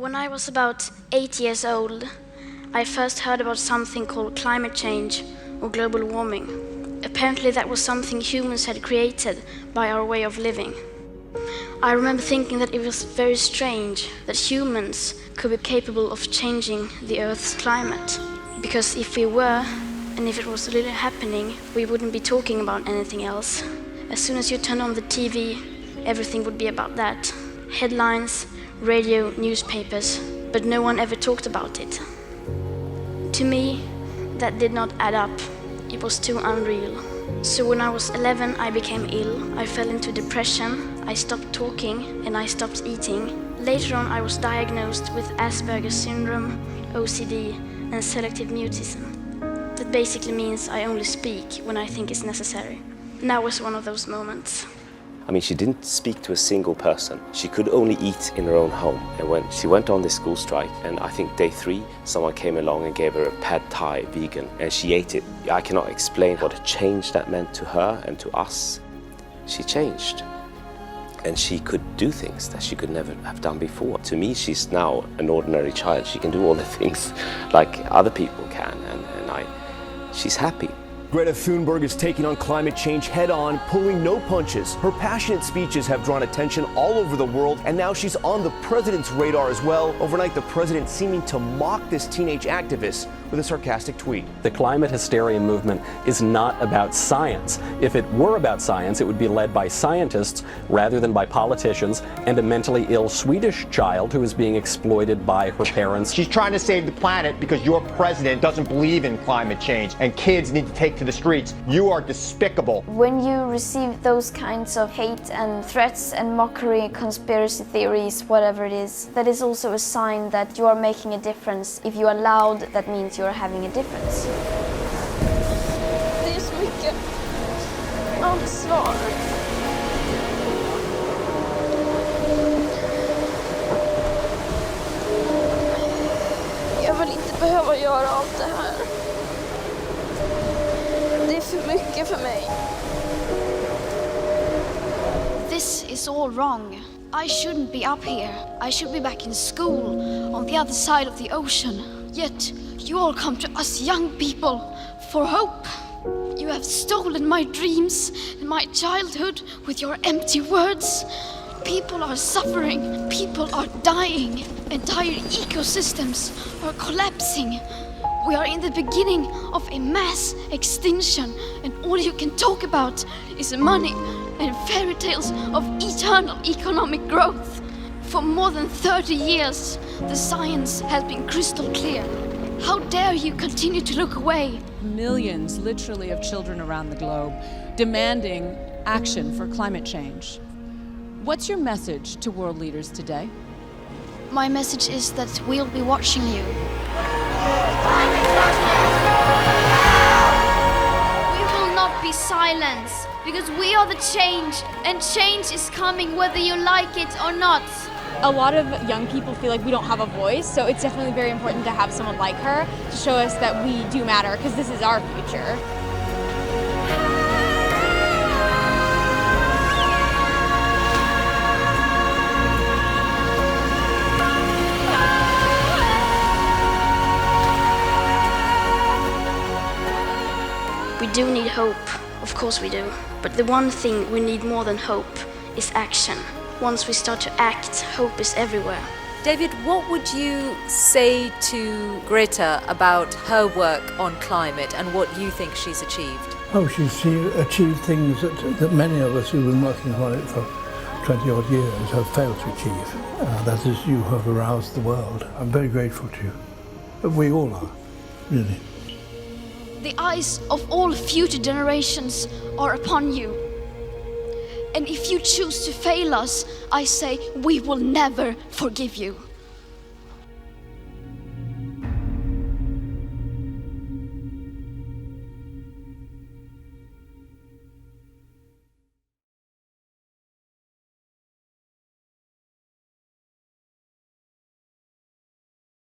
When I was about 8 years old, I first heard about something called climate change or global warming. Apparently that was something humans had created by our way of living. I remember thinking that it was very strange that humans could be capable of changing the Earth's climate. Because if we were, and if it was really happening, we wouldn't be talking about anything else. As soon as you turn on the TV, everything would be about that. Headlines, radio, newspapers, but no one ever talked about it. To me, that did not add up. It was too unreal. So when I was 11, I became ill. I fell into depression, I stopped talking, and I stopped eating. Later on, I was diagnosed with Asperger's syndrome, OCD, and selective mutism. That basically means I only speak when I think it's necessary. Now was one of those moments. I mean, she didn't speak to a single person. She could only eat in her own home. And when she went on this school strike, and I think day 3, someone came along and gave her a pad thai vegan, and she ate it. I cannot explain what a change that meant to her and to us. She changed. And she could do things that she could never have done before. To me, she's now an ordinary child. She can do all the things like other people can, and she's happy. Greta Thunberg is taking on climate change head-on, pulling no punches. Her passionate speeches have drawn attention all over the world, and now she's on the president's radar as well. Overnight, the president seeming to mock this teenage activist with a sarcastic tweet. The climate hysteria movement is not about science. If it were about science, it would be led by scientists rather than by politicians and a mentally ill Swedish child who is being exploited by her parents. She's trying to save the planet because your president doesn't believe in climate change, and kids need to take to the streets. You are despicable. When you receive those kinds of hate and threats and mockery, conspiracy theories, whatever it is, that is also a sign that you are making a difference. If you are loud, that means you are having a difference. Det är så mycket ansvar. Jag vill inte behöva göra allt det här. Det är för mycket för mig. This is all wrong. I shouldn't be up here. I should be back in school, on the other side of the ocean. Yet, you all come to us young people for hope. You have stolen my dreams and my childhood with your empty words. People are suffering, people are dying, entire ecosystems are collapsing. We are in the beginning of a mass extinction, and all you can talk about is money and fairy tales of eternal economic growth. For more than 30 years, the science has been crystal clear. How dare you continue to look away? Millions, literally, of children around the globe demanding action for climate change. What's your message to world leaders today? My message is that we'll be watching you. We will not be silenced, because we are the change, and change is coming whether you like it or not. A lot of young people feel like we don't have a voice, so it's definitely very important to have someone like her to show us that we do matter, because this is our future. We do need hope, of course we do. But the one thing we need more than hope is action. Once we start to act, hope is everywhere. David, what would you say to Greta about her work on climate and what you think she's achieved? Oh, she's achieved things that many of us who've been working on it for 20 odd years have failed to achieve. That is, you have aroused the world. I'm very grateful to you. We all are, really. The eyes of all future generations are upon you. And if you choose to fail us, I say we will never forgive you.